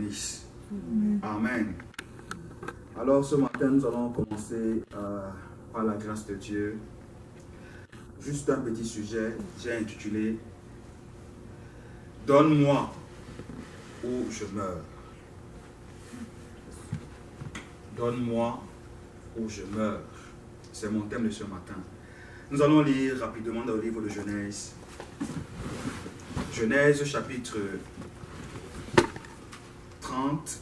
bénisse. Amen. Alors ce matin, nous allons commencer par la grâce de Dieu. Juste un petit sujet, j'ai intitulé « Donne-moi ou je meurs ». Donne-moi ou je meurs. C'est mon thème de ce matin. Nous allons lire rapidement dans le livre de Genèse. Genèse chapitre 30.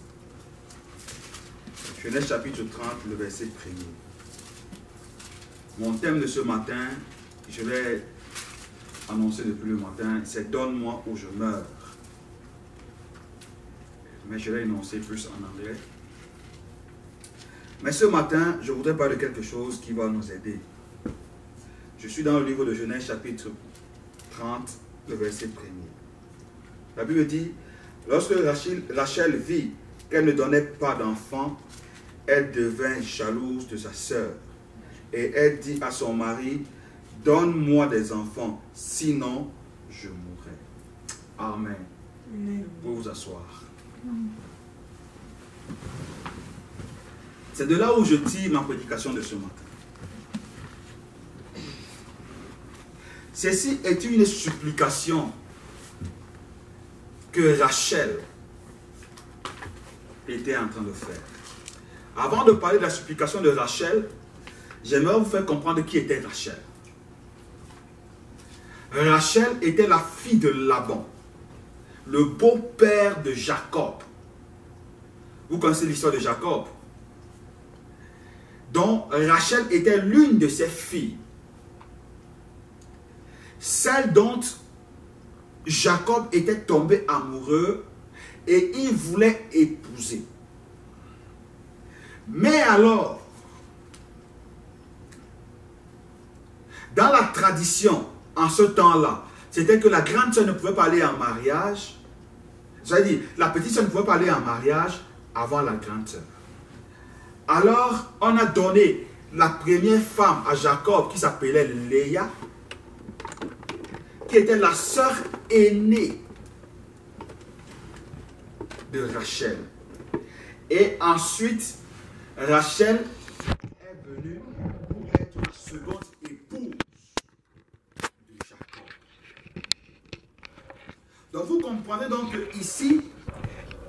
Genèse chapitre 30, le verset 1er. Mon thème de ce matin, je l'ai annoncé depuis le matin, c'est « Donne-moi ou je meurs ». Mais je l'ai énoncé plus en anglais. Mais ce matin, je voudrais parler de quelque chose qui va nous aider. Je suis dans le livre de Genèse chapitre 30, le verset 1er. La Bible dit, lorsque Rachel vit qu'elle ne donnait pas d'enfant, elle devint jalouse de sa sœur. Et elle dit à son mari, donne-moi des enfants, sinon je mourrai. Amen. Vous pouvez vous asseoir. C'est de là où je tire ma prédication de ce matin. Ceci est une supplication que Rachel était en train de faire. Avant de parler de la supplication de Rachel, j'aimerais vous faire comprendre qui était Rachel. Rachel était la fille de Laban, le beau-père de Jacob. Vous connaissez l'histoire de Jacob. Donc Rachel était l'une de ses filles. Celle dont Jacob était tombé amoureux et il voulait épouser. Mais alors, dans la tradition, en ce temps-là, c'était que la grande sœur ne pouvait pas aller en mariage. C'est-à-dire, la petite sœur ne pouvait pas aller en mariage avant la grande sœur. Alors, on a donné la première femme à Jacob qui s'appelait Léa, qui était la sœur aînée de Rachel. Et ensuite, Rachel est venue pour être la seconde épouse de Jacob. Donc vous comprenez donc que ici,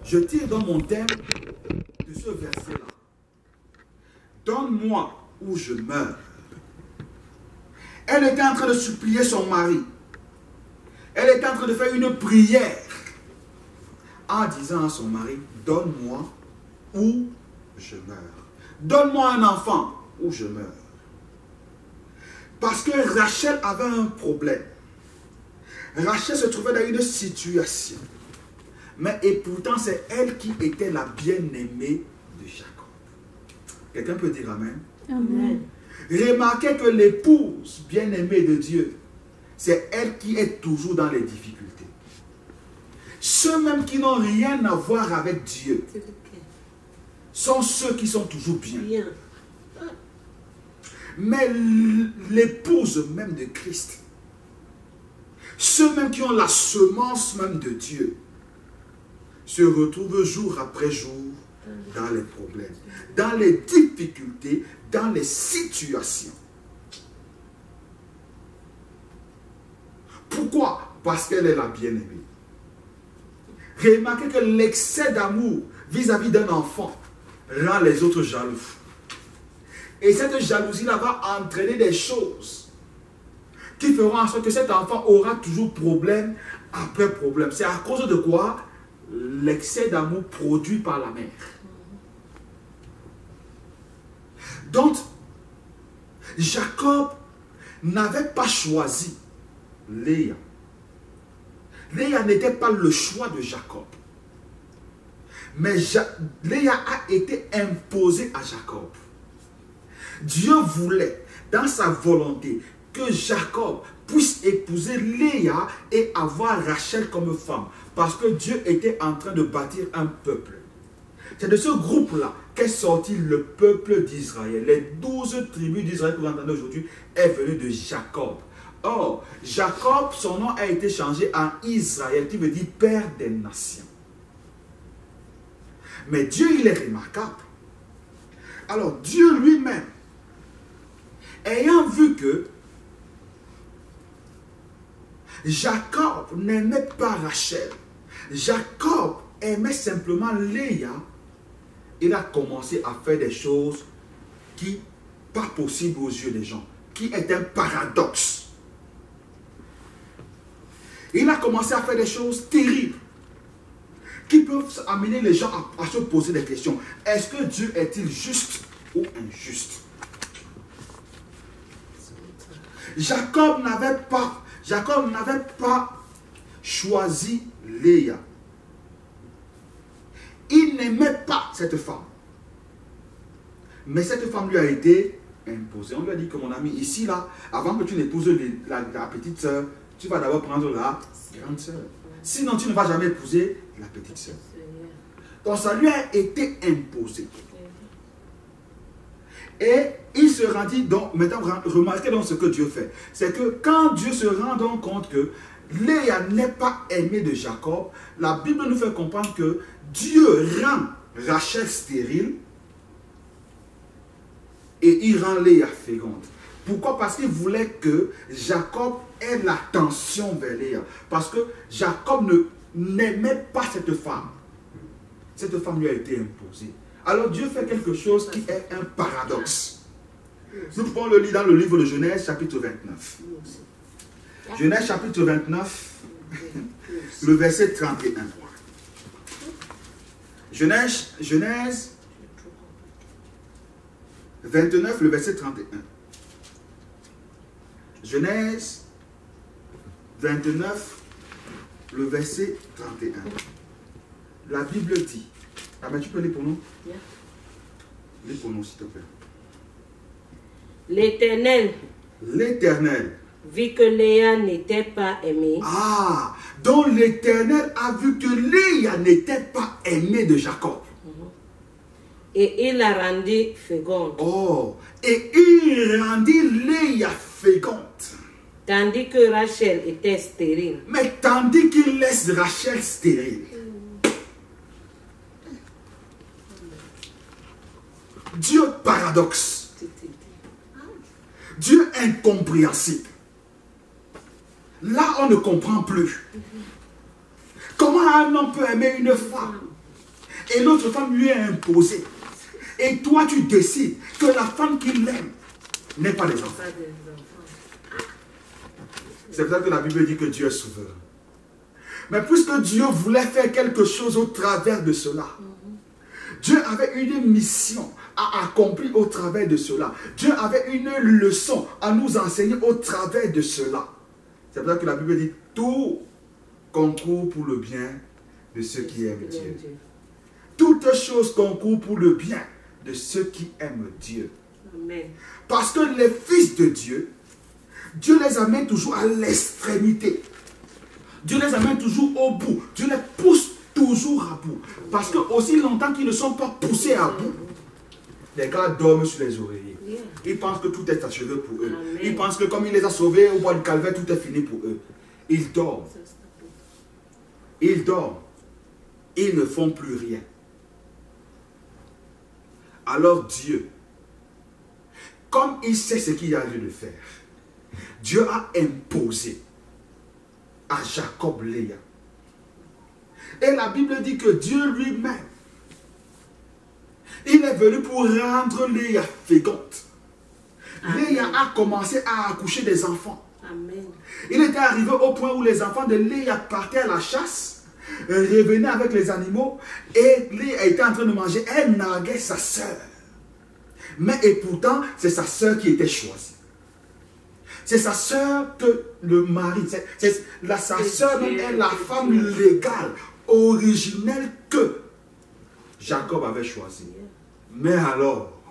je tire dans mon thème de ce verset-là. Donne-moi ou je meurs. Elle était en train de supplier son mari. Elle était en train de faire une prière en disant à son mari, donne-moi ou je meurs. Donne-moi un enfant ou je meurs. Parce que Rachel avait un problème. Rachel se trouvait dans une situation. Mais et pourtant c'est elle qui était la bien-aimée de Jacob. Quelqu'un peut dire Amen? Amen. Remarquez que l'épouse bien-aimée de Dieu, c'est elle qui est toujours dans les difficultés. Ceux même qui n'ont rien à voir avec Dieu sont ceux qui sont toujours bien. Mais l'épouse même de Christ, ceux même qui ont la semence même de Dieu, se retrouvent jour après jour dans les problèmes, dans les difficultés, dans les situations. Pourquoi? Parce qu'elle est la bien-aimée. Remarquez que l'excès d'amour vis-à-vis d'un enfant rend les autres jaloux. Et cette jalousie-là va entraîner des choses qui feront en sorte que cet enfant aura toujours problème après problème. C'est à cause de quoi? L'excès d'amour produit par la mère. Donc, Jacob n'avait pas choisi Léa. Léa n'était pas le choix de Jacob. Mais Léa a été imposée à Jacob. Dieu voulait, dans sa volonté, que Jacob puisse épouser Léa et avoir Rachel comme femme. Parce que Dieu était en train de bâtir un peuple. C'est de ce groupe-là qu'est sorti le peuple d'Israël. Les 12 tribus d'Israël que vous entendez aujourd'hui est venu de Jacob. Or, Jacob, son nom a été changé en Israël, qui veut dire Père des nations. Mais Dieu, il est remarquable. Alors, Dieu lui-même, ayant vu que Jacob n'aimait pas Rachel, Jacob aimait simplement Léa, il a commencé à faire des choses qui pas possibles aux yeux des gens, qui est un paradoxe. Il a commencé à faire des choses terribles qui peuvent amener les gens à se poser des questions. Est-ce que Dieu est-il juste ou injuste? Jacob n'avait pas choisi Léa. Il n'aimait pas cette femme. Mais cette femme lui a été imposée. On lui a dit que mon ami, ici, là, avant que tu n'épouses la petite soeur, tu vas d'abord prendre la grande soeur. Sinon, tu ne vas jamais épouser la petite soeur. Donc, ça lui a été imposé. Et il se rendit donc, maintenant, remarquez donc ce que Dieu fait. C'est que quand Dieu se rend donc compte que Léa n'est pas aimée de Jacob, la Bible nous fait comprendre que Dieu rend Rachel stérile et il rend Léa féconde. Pourquoi? Parce qu'il voulait que Jacob ait l'attention vers Léa. Parce que Jacob n'aimait pas cette femme. Cette femme lui a été imposée. Alors Dieu fait quelque chose qui est un paradoxe. Nous pouvons le lire dans le livre de Genèse chapitre 29. Genèse chapitre 29, le verset 31. Genèse 29, le verset 31. Genèse 29, le verset 31. La Bible dit, ah ben tu peux lire pour nous? Lis pour nous s'il te plaît. L'Éternel vit que Léa n'était pas aimée. Ah, donc l'Éternel a vu que Léa n'était pas aimée de Jacob. Et il la rendit féconde. Oh, et il rendit Léa féconde. Tandis que Rachel était stérile. Mais tandis qu'il laisse Rachel stérile. Dieu paradoxe. Dieu incompréhensible. Là, on ne comprend plus. Comment un homme peut aimer une femme et l'autre femme lui est imposée? Et toi, tu décides que la femme qu'il aime n'est pas des enfants. C'est pour ça que la Bible dit que Dieu est souverain. Mais puisque Dieu voulait faire quelque chose au travers de cela, Dieu avait une mission à accomplir au travers de cela. Dieu avait une leçon à nous enseigner au travers de cela. C'est pour ça que la Bible dit tout concourt pour le bien de ceux qui aiment Dieu. Toutes choses concourent pour le bien de ceux qui aiment Dieu. Amen. Parce que les fils de Dieu, Dieu les amène toujours à l'extrémité. Dieu les amène toujours au bout. Dieu les pousse toujours à bout. Parce que aussi longtemps qu'ils ne sont pas poussés à bout, les gars dorment sur les oreillers. Ils pensent que tout est achevé pour eux. Amen. Ils pensent que comme il les a sauvés au bois du calvaire, tout est fini pour eux. Ils dorment. Ils dorment. Ils ne font plus rien. Alors Dieu, comme il sait ce qu'il a lieu de faire, Dieu a imposé à Jacob Léa. Et la Bible dit que Dieu lui-même, il est venu pour rendre Léa féconde. Léa a commencé à accoucher des enfants. Amen. Il était arrivé au point où les enfants de Léa partaient à la chasse, revenaient avec les animaux, et Léa était en train de manger. Elle narguait sa sœur. Mais et pourtant, c'est sa sœur qui était choisie. C'est sa sœur que le mari, sa sœur même est la femme légale, originelle que Jacob avait choisie. Mais alors,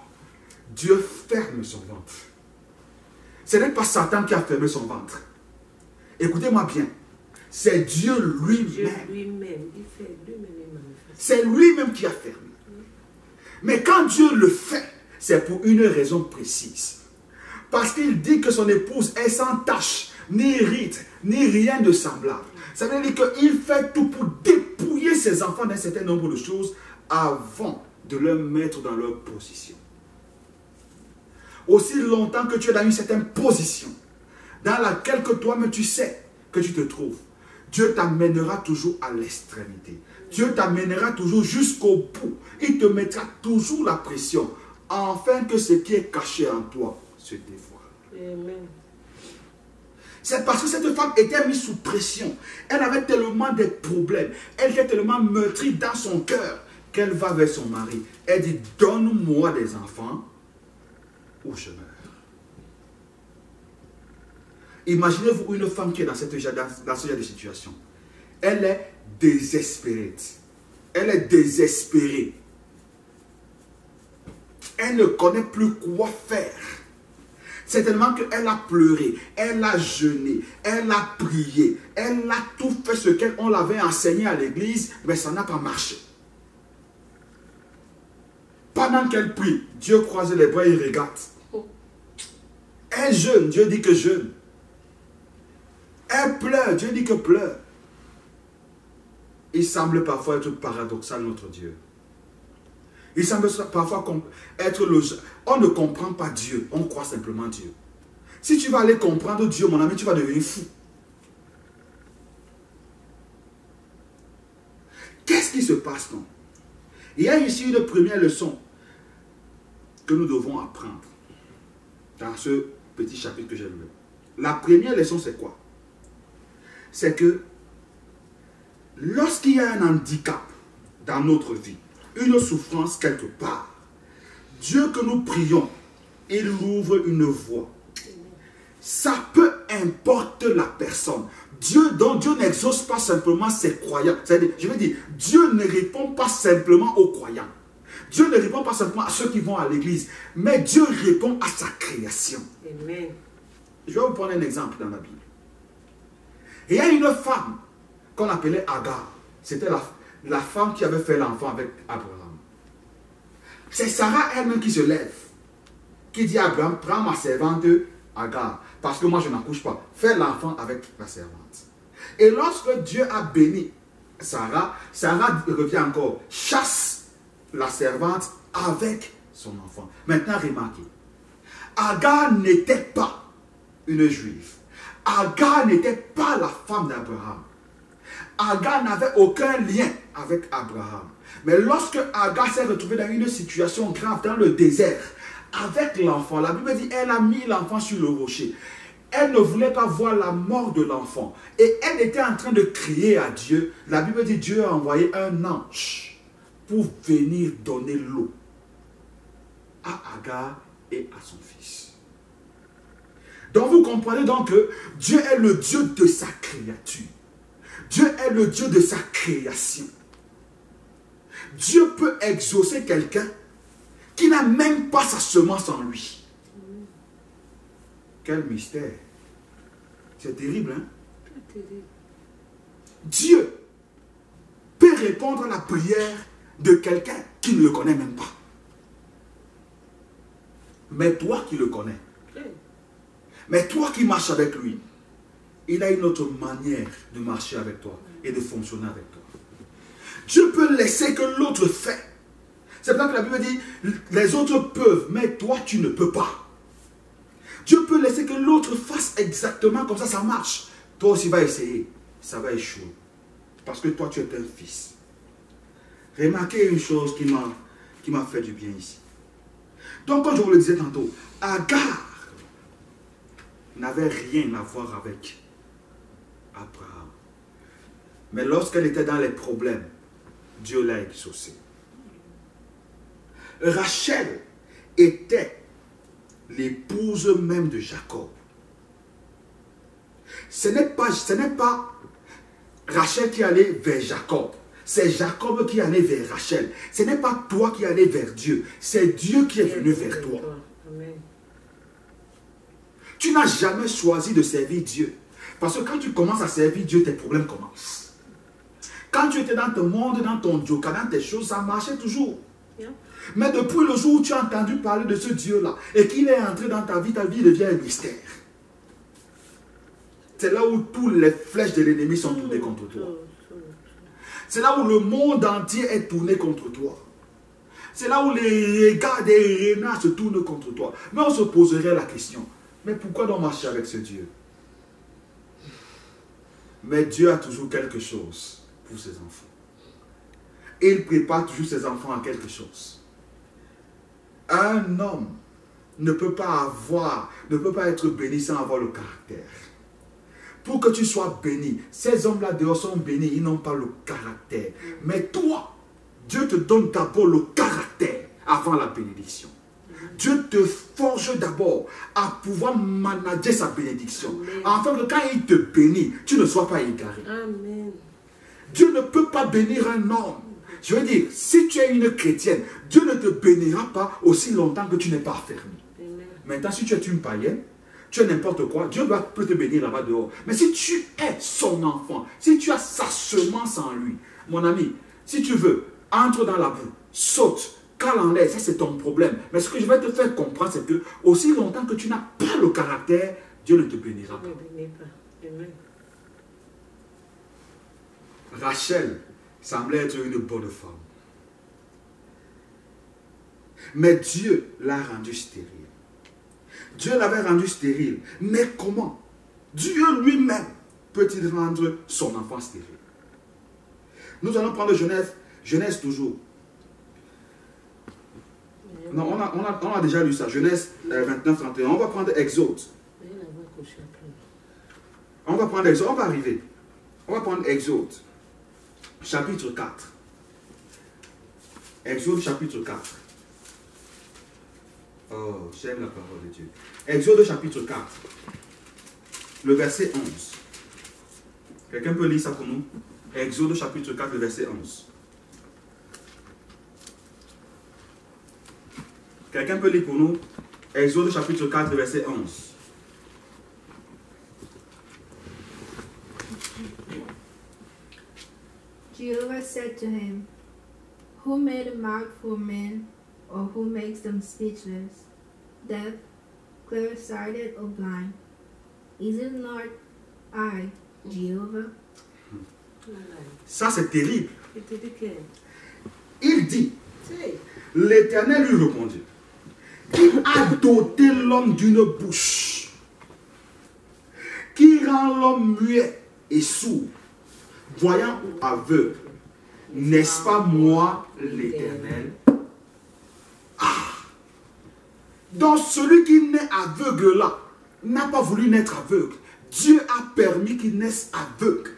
Dieu ferme son ventre. Ce n'est pas Satan qui a fermé son ventre. Écoutez-moi bien. C'est Dieu lui-même. C'est lui-même qui a fermé. Mais quand Dieu le fait, c'est pour une raison précise. Parce qu'il dit que son épouse est sans tache, ni rite, ni rien de semblable. Ça veut dire qu'il fait tout pour dépouiller ses enfants d'un certain nombre de choses avant de leur mettre dans leur position. Aussi longtemps que tu es dans une certaine position dans laquelle que toi-même tu sais que tu te trouves, Dieu t'amènera toujours à l'extrémité. Dieu t'amènera toujours jusqu'au bout. Il te mettra toujours la pression afin que ce qui est caché en toi se dévoile. Amen. C'est parce que cette femme était mise sous pression. Elle avait tellement de problèmes. Elle était tellement meurtrie dans son cœur qu'elle va vers son mari. Elle dit, donne-moi des enfants ou je meurs. Imaginez-vous une femme qui est dans ce genre de situation. Elle est désespérée. Elle est désespérée. Elle ne connaît plus quoi faire. C'est tellement qu'elle a pleuré, elle a jeûné, elle a prié, elle a tout fait ce qu'on l'avait enseigné à l'église, mais ça n'a pas marché. Pendant qu'elle prie, Dieu croise les bras et regarde. Elle jeûne, Dieu dit que jeûne. Elle pleure, Dieu dit que pleure. Il semble parfois être paradoxal, notre Dieu. Il semble parfois être logique. On ne comprend pas Dieu, on croit simplement Dieu. Si tu vas aller comprendre Dieu, mon ami, tu vas devenir fou. Qu'est-ce qui se passe donc? Il y a ici une première leçon que nous devons apprendre dans ce petit chapitre que j'ai lu. La première leçon, c'est quoi? C'est que lorsqu'il y a un handicap dans notre vie, une souffrance quelque part, Dieu que nous prions, il ouvre une voie. Ça peut importer la personne. Dieu n'exauce pas simplement ses croyants. Je veux dire, Dieu ne répond pas simplement aux croyants. Dieu ne répond pas simplement à ceux qui vont à l'église, mais Dieu répond à sa création. Amen. Je vais vous prendre un exemple dans la Bible. Il y a une femme qu'on appelait Agar. C'était la femme qui avait fait l'enfant avec Abraham. C'est Sarah elle-même qui se lève, qui dit à Abraham, prends ma servante Agar, parce que moi je n'accouche pas. Fais l'enfant avec la servante. Et lorsque Dieu a béni Sarah, Sarah revient encore, chasse la servante avec son enfant. Maintenant remarquez, Agar n'était pas une juive. Agar n'était pas la femme d'Abraham. Agar n'avait aucun lien avec Abraham. Mais lorsque Agar s'est retrouvée dans une situation grave dans le désert, avec l'enfant, la Bible dit elle a mis l'enfant sur le rocher. Elle ne voulait pas voir la mort de l'enfant. Et elle était en train de crier à Dieu. La Bible dit Dieu a envoyé un ange pour venir donner l'eau à Agar et à son fils. Donc vous comprenez donc que Dieu est le Dieu de sa créature. Dieu est le Dieu de sa création. Dieu peut exaucer quelqu'un qui n'a même pas sa semence en lui. Quel mystère. C'est terrible, hein? Très terrible. Dieu peut répondre à la prière de quelqu'un qui ne le connaît même pas. Mais toi qui le connais, mais toi qui marches avec lui, il a une autre manière de marcher avec toi et de fonctionner avec toi. Dieu peut laisser que l'autre fait. C'est pour ça que la Bible dit, les autres peuvent, mais toi tu ne peux pas. Dieu peut laisser que l'autre fasse exactement comme ça marche. Toi aussi va essayer, ça va échouer. Parce que toi tu es un fils. Remarquez une chose qui m'a fait du bien ici. Donc comme je vous le disais tantôt, Agar n'avait rien à voir avec Abraham. Mais lorsqu'elle était dans les problèmes, Dieu l'a exaucée. Rachel était l'épouse même de Jacob. Ce n'est pas Rachel qui allait vers Jacob. C'est Jacob qui allait vers Rachel. Ce n'est pas toi qui allais vers Dieu. C'est Dieu qui est venu vers toi. Amen. Tu n'as jamais choisi de servir Dieu. Parce que quand tu commences à servir Dieu, tes problèmes commencent. Quand tu étais dans ton monde, dans ton yoga, dans tes choses, ça marchait toujours. Yeah. Mais depuis le jour où tu as entendu parler de ce Dieu-là et qu'il est entré dans ta vie devient un mystère. C'est là où toutes les flèches de l'ennemi sont tournées contre toi. C'est là où le monde entier est tourné contre toi. C'est là où les regards des renards se tournent contre toi. Mais on se poserait la question, mais pourquoi donc marcher avec ce Dieu? Mais Dieu a toujours quelque chose pour ses enfants. Et il prépare toujours ses enfants à quelque chose. Un homme ne peut pas être béni sans avoir le caractère. Pour que tu sois béni, ces hommes-là dehors sont bénis, ils n'ont pas le caractère. Mais toi, Dieu te donne d'abord le caractère avant la bénédiction. Dieu te forge d'abord à pouvoir manager sa bénédiction. Amen. Afin que quand il te bénit, tu ne sois pas égaré. Amen. Dieu ne peut pas bénir un homme. Je veux dire, si tu es une chrétienne, Dieu ne te bénira pas aussi longtemps que tu n'es pas affermi. Amen. Maintenant, si tu es une païenne, tu es n'importe quoi, Dieu peut te bénir là-bas dehors. Mais si tu es son enfant, si tu as sa semence en lui, mon ami, si tu veux, entre dans la boue, saute, cale en l'air, ça c'est ton problème. Mais ce que je vais te faire comprendre, c'est que aussi longtemps que tu n'as pas le caractère, Dieu ne te bénira pas. Ne bénis pas. Amen. Rachel semblait être une bonne femme. Mais Dieu l'a rendue stérile. Dieu l'avait rendue stérile. Mais comment? Dieu lui-même peut-il rendre son enfant stérile? Nous allons prendre Genèse toujours. Non, on a déjà lu ça. Genèse 29, 31. On va prendre Exode. On va prendre Exode. On va arriver. On va prendre Exode. Chapitre 4. Exode chapitre 4. Oh, j'aime la parole de Dieu. Exode chapitre 4. Le verset 11. Quelqu'un peut lire ça pour nous? Exode chapitre 4, le verset 11. Quelqu'un peut lire pour nous? Exode chapitre 4, le verset 11. Jehovah said to him, Who made a mouth for men, or who makes them speechless, deaf, clear-sighted, or blind? Is it not I, Jehovah? Ça c'est terrible. Il te dit que... Il dit, C'est... l'Éternel lui répondit, qui a doté l'homme d'une bouche, qui rend l'homme muet et sourd, voyant ou aveugle, n'est-ce pas moi l'Éternel? Donc celui qui naît aveugle là, n'a pas voulu naître aveugle. Dieu a permis qu'il naisse aveugle.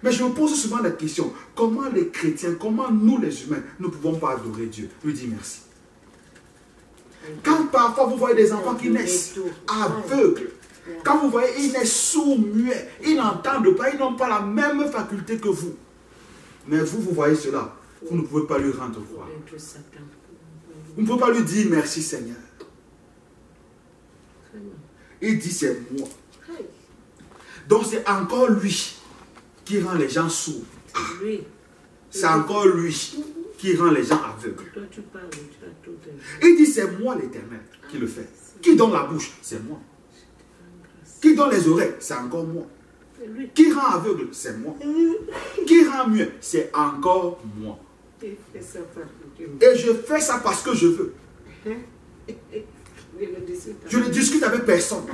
Mais je me pose souvent la question, comment les chrétiens, comment nous les humains, ne pouvons pas adorer Dieu? Lui dire merci. Quand parfois vous voyez des enfants qui naissent aveugles, quand vous voyez ils naissent sourds, muets, ils n'entendent pas, ils n'ont pas la même faculté que vous. Mais vous voyez cela, vous ne pouvez pas lui rendre gloire. Vous ne pouvez pas lui dire merci Seigneur. Il dit c'est moi. Donc c'est encore lui qui rend les gens sourds. C'est encore lui qui rend les gens aveugles. Il dit c'est moi l'Éternel qui le fait. Qui donne la bouche? C'est moi. Qui donne les oreilles? C'est encore moi. Qui rend aveugle? C'est moi. Qui rend muet? C'est encore moi. Et je fais ça parce que je veux. Je ne discute avec personne.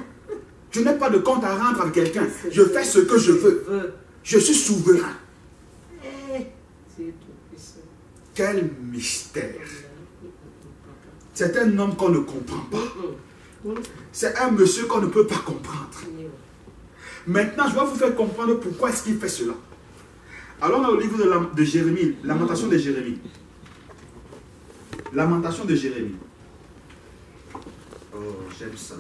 Je n'ai pas de compte à rendre avec quelqu'un. Je fais ce que je veux. Je suis souverain. Quel mystère. C'est un homme qu'on ne comprend pas. C'est un monsieur qu'on ne peut pas comprendre. Maintenant, je vais vous faire comprendre pourquoi est-ce qu'il fait cela. Alors, on a le livre de Jérémie, Lamentation de Jérémie. Lamentation de Jérémie. Oh, j'aime ça.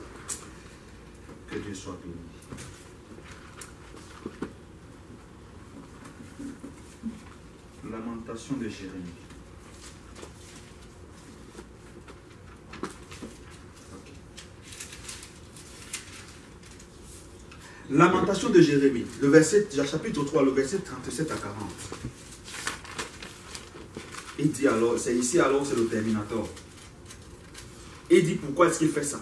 Que Dieu soit béni. Lamentation de Jérémie. Okay. Lamentation de Jérémie, le chapitre 3, le verset 37 à 40. Il dit alors, c'est ici alors, c'est le terminator. Il dit pourquoi est-ce qu'il fait ça.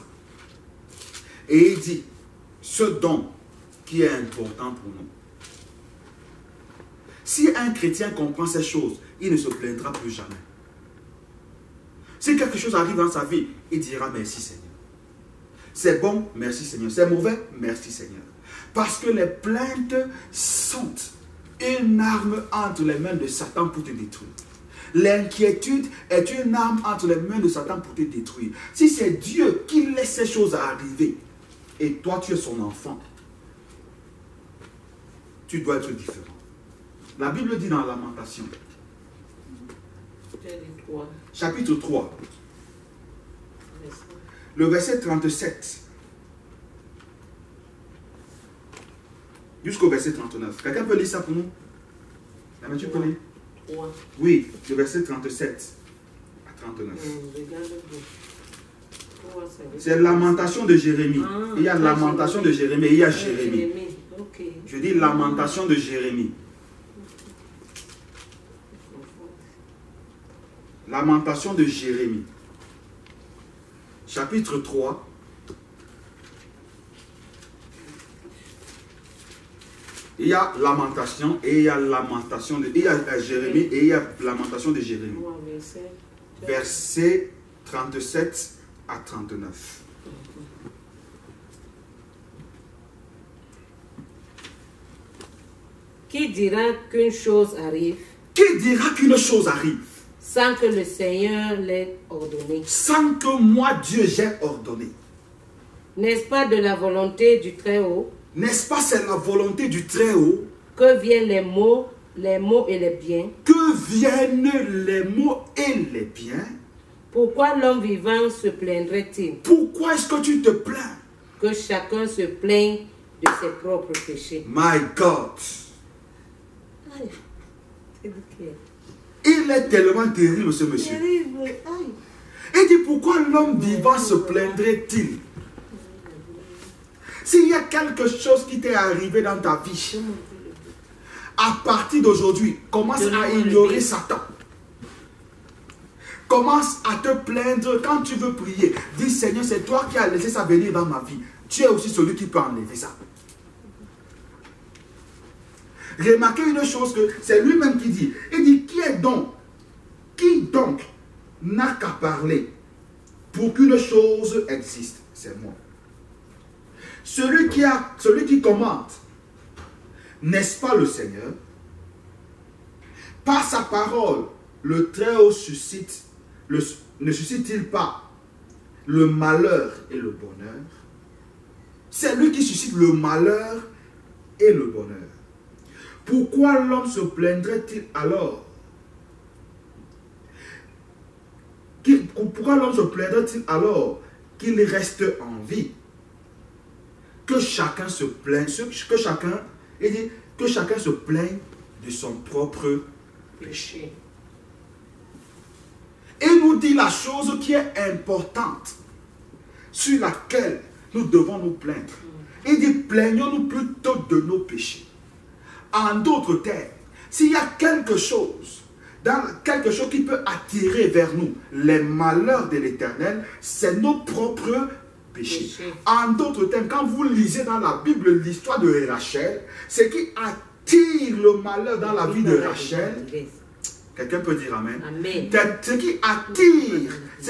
Et il dit, ce don qui est important pour nous, Si un chrétien comprend ces choses, il ne se plaindra plus jamais. Si quelque chose arrive dans sa vie, il dira merci Seigneur. C'est bon, merci Seigneur. C'est mauvais, merci Seigneur. Parce que les plaintes sont une arme entre les mains de Satan pour te détruire. L'inquiétude est une arme entre les mains de Satan pour te détruire. Si c'est Dieu qui laisse ces choses arriver, et toi tu es son enfant, tu dois être différent. La Bible dit dans Lamentation, chapitre 3, le verset 37, jusqu'au verset 39. Quelqu'un peut lire ça pour nous? Tu peux lire? Oui, le verset 37 à 39. C'est Lamentation de Jérémie. Il y a Lamentation de Jérémie et il y a Jérémie. Je dis Lamentation de Jérémie. Lamentation de Jérémie. Chapitre 3. Il y a lamentation et il y a lamentation de... Il y a Jérémie et il y a lamentation de Jérémie. Verset 37 à 39. Qui dira qu'une chose arrive? Qui dira qu'une chose arrive? Sans que le Seigneur l'ait ordonné. Sans que moi, Dieu, j'ai ordonné. N'est-ce pas de la volonté du Très-Haut? N'est-ce pas c'est la volonté du Très-Haut? Que viennent les maux et les biens? Que viennent les maux et les biens? Pourquoi l'homme vivant se plaindrait-il? Pourquoi est-ce que tu te plains? Que chacun se plaigne de ses propres péchés. My God. Aïe. Il est tellement terrible ce monsieur. Terrible. Aïe. Il dit pourquoi l'homme vivant se plaindrait-il? S'il y a quelque chose qui t'est arrivé dans ta vie, à partir d'aujourd'hui, commence à ignorer Satan. Commence à te plaindre quand tu veux prier. Dis Seigneur, c'est toi qui as laissé ça venir dans ma vie. Tu es aussi celui qui peut enlever ça. Remarquez une chose que c'est lui-même qui dit. Il dit, qui donc n'a qu'à parler pour qu'une chose existe? C'est moi. Celui qui commente, n'est-ce pas le Seigneur? Par sa parole, le Très-Haut ne suscite-t-il pas le malheur et le bonheur? C'est lui qui suscite le malheur et le bonheur. Pourquoi l'homme se plaindrait-il alors? Pourquoi l'homme se plaindrait-il alors qu'il reste en vie? Que chacun se plaigne, que chacun se plaigne de son propre péché. Et nous dit la chose qui est importante, sur laquelle nous devons nous plaindre. Il dit, plaignons-nous plutôt de nos péchés. En d'autres termes, s'il y a quelque chose qui peut attirer vers nous les malheurs de l'Éternel, c'est nos propres péchés. En d'autres termes, quand vous lisez dans la Bible l'histoire de Rachel, ce qui attire le malheur dans la vie de Rachel, quelqu'un peut dire Amen. Amen. Ce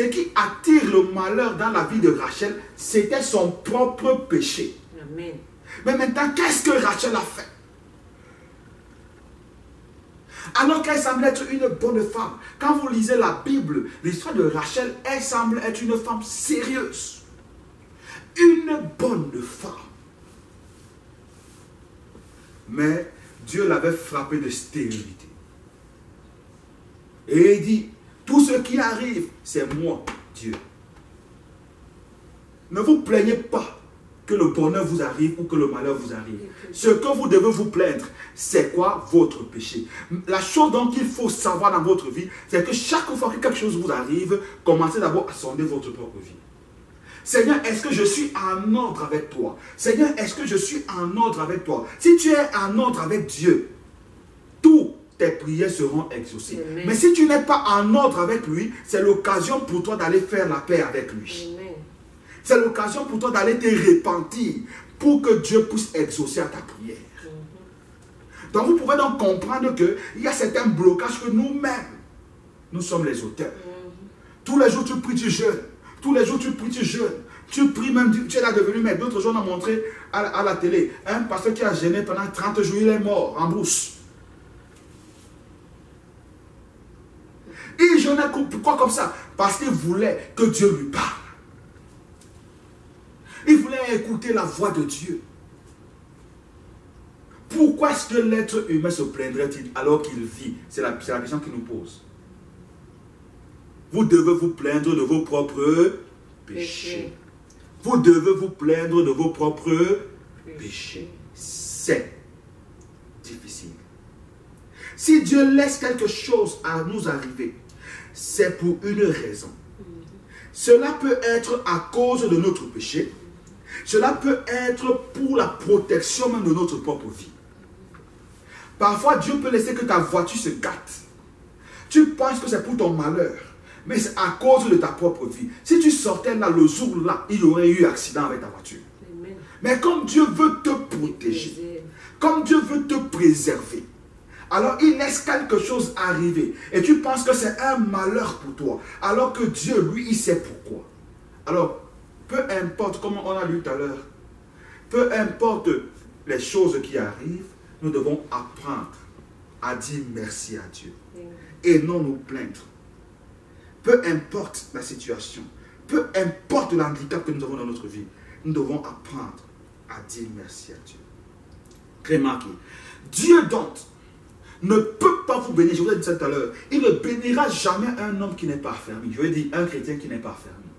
qui attire le malheur dans la vie de Rachel, c'était son propre péché. Amen. Mais maintenant, qu'est-ce que Rachel a fait? Alors qu'elle semble être une bonne femme. Quand vous lisez la Bible, l'histoire de Rachel, elle semble être une femme sérieuse. Une bonne femme. Mais Dieu l'avait frappée de stérilité. Et il dit, tout ce qui arrive, c'est moi, Dieu. Ne vous plaignez pas que le bonheur vous arrive ou que le malheur vous arrive. Ce que vous devez vous plaindre, c'est quoi? Votre péché. La chose dont il faut savoir dans votre vie, c'est que chaque fois que quelque chose vous arrive, commencez d'abord à sonder votre propre vie. Seigneur, est-ce que je suis en ordre avec toi? Seigneur, est-ce que je suis en ordre avec toi? Si tu es en ordre avec Dieu, toutes tes prières seront exaucées. Amen. Mais si tu n'es pas en ordre avec lui, c'est l'occasion pour toi d'aller faire la paix avec lui. C'est l'occasion pour toi d'aller te repentir pour que Dieu puisse exaucer à ta prière. Donc vous pouvez donc comprendre qu'il y a certains blocages que nous-mêmes, nous sommes les auteurs. Tous les jours tu pries, tu jeûnes. Tous les jours tu pries, tu jeûnes. Tu pries même, tu es là devenu maître. D'autres jours on a montré à la télé un pasteur qui a jeûné pendant 30 jours, il est mort en brousse. Il jeûnait pourquoi comme ça? Parce qu'il voulait que Dieu lui parle. Il voulait écouter la voix de Dieu. Pourquoi est-ce que l'être humain se plaindrait-il alors qu'il vit? C'est la question qu'il nous pose. Vous devez vous plaindre de vos propres péchés. Vous devez vous plaindre de vos propres péchés. C'est difficile. Si Dieu laisse quelque chose à nous arriver, c'est pour une raison. Cela peut être à cause de notre péché. Cela peut être pour la protection même de notre propre vie. Parfois, Dieu peut laisser que ta voiture se gâte. Tu penses que c'est pour ton malheur, mais c'est à cause de ta propre vie. Si tu sortais là, le jour-là, il y aurait eu accident avec ta voiture. Amen. Mais comme Dieu veut te protéger, comme Dieu veut te préserver, alors il laisse quelque chose arriver. Et tu penses que c'est un malheur pour toi, alors que Dieu, lui, il sait pourquoi. Alors, peu importe, comme on a lu tout à l'heure, peu importe les choses qui arrivent, nous devons apprendre à dire merci à Dieu et non nous plaindre. Peu importe la situation, peu importe l'handicap que nous avons dans notre vie, nous devons apprendre à dire merci à Dieu. Remarquez, Dieu donc ne peut pas vous bénir, je vous ai dit ça tout à l'heure, il ne bénira jamais un homme qui n'est pas affermi. Je veux dire un chrétien qui n'est pas affermi.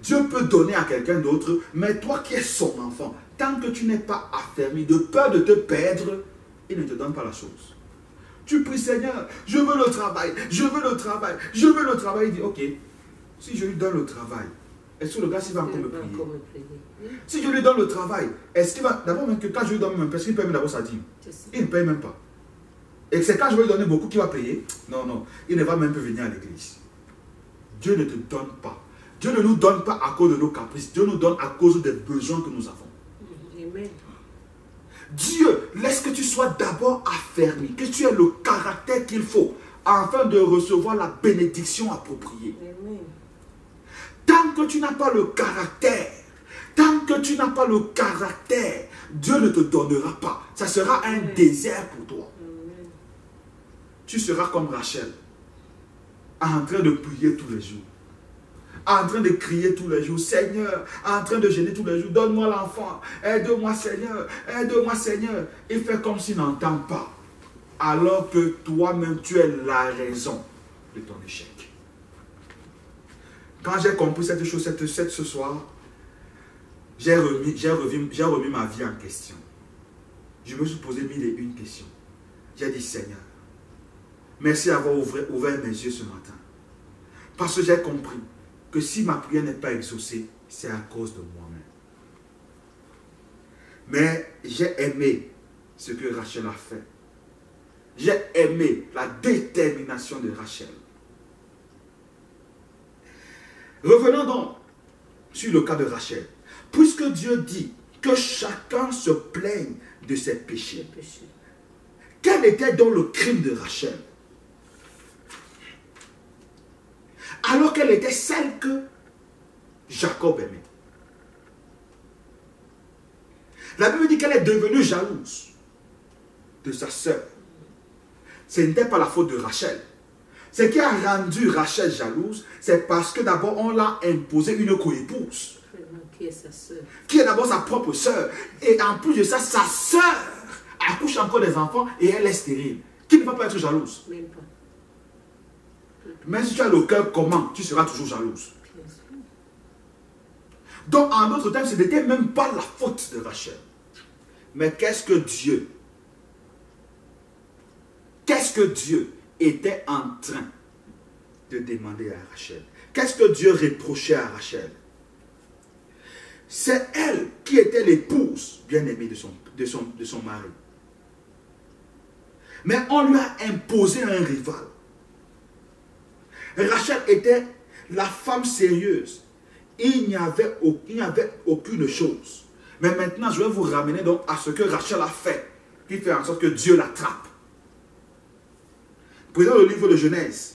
Dieu peut donner à quelqu'un d'autre, mais toi qui es son enfant, tant que tu n'es pas affermi, de peur de te perdre, il ne te donne pas la chose. Tu pries, Seigneur, je veux le travail, je veux le travail, je veux le travail. Il dit, ok, si je lui donne le travail, est-ce que le gars, s'il va encore me prier? Si je lui donne le travail, est-ce qu'il va, d'abord même que quand je lui donne même, parce qu'il paye même d'abord sa dîme, il ne paye même pas. Et c'est quand je vais lui donner beaucoup qu'il va payer. Non, non, il ne va même pas venir à l'église. Dieu ne te donne pas. Dieu ne nous donne pas à cause de nos caprices. Dieu nous donne à cause des besoins que nous avons. Amen. Dieu laisse que tu sois d'abord affermi, que tu aies le caractère qu'il faut afin de recevoir la bénédiction appropriée. Amen. Tant que tu n'as pas le caractère, Dieu ne te donnera pas. Ça sera un désert pour toi. Amen. Tu seras comme Rachel, en train de prier tous les jours. En train de crier tous les jours, Seigneur, en train de gêner tous les jours, donne-moi l'enfant, aide-moi Seigneur, aide-moi Seigneur. Il fait comme s'il n'entend pas, alors que toi-même tu es la raison de ton échec. Quand j'ai compris cette chose, ce soir, j'ai remis ma vie en question. Je me suis posé 1001 questions. J'ai dit, Seigneur, merci d'avoir ouvert mes yeux ce matin. Parce que j'ai compris que si ma prière n'est pas exaucée, c'est à cause de moi-même. Mais j'ai aimé ce que Rachel a fait. J'ai aimé la détermination de Rachel. Revenons donc sur le cas de Rachel. Puisque Dieu dit que chacun se plaigne de ses péchés, quel était donc le crime de Rachel? Alors qu'elle était celle que Jacob aimait. La Bible dit qu'elle est devenue jalouse de sa sœur. Ce n'était pas la faute de Rachel. Ce qui a rendu Rachel jalouse, c'est parce que d'abord on l'a imposé une coépouse. Qui est sa sœur? Qui est d'abord sa propre sœur. Et en plus de ça, sa sœur accouche encore des enfants et elle est stérile. Qui ne va pas être jalouse? Même pas. Mais si tu as le cœur commun, tu seras toujours jalouse. Donc, en d'autres termes, ce n'était même pas la faute de Rachel. Mais qu'est-ce que Dieu était en train de demander à Rachel? Qu'est-ce que Dieu reprochait à Rachel? C'est elle qui était l'épouse bien-aimée de son mari. Mais on lui a imposé un rival. Rachel était la femme sérieuse. Il n'y avait aucune chose. Mais maintenant, je vais vous ramener donc à ce que Rachel a fait. qui fait en sorte que Dieu l'attrape. Prenons le livre de Genèse.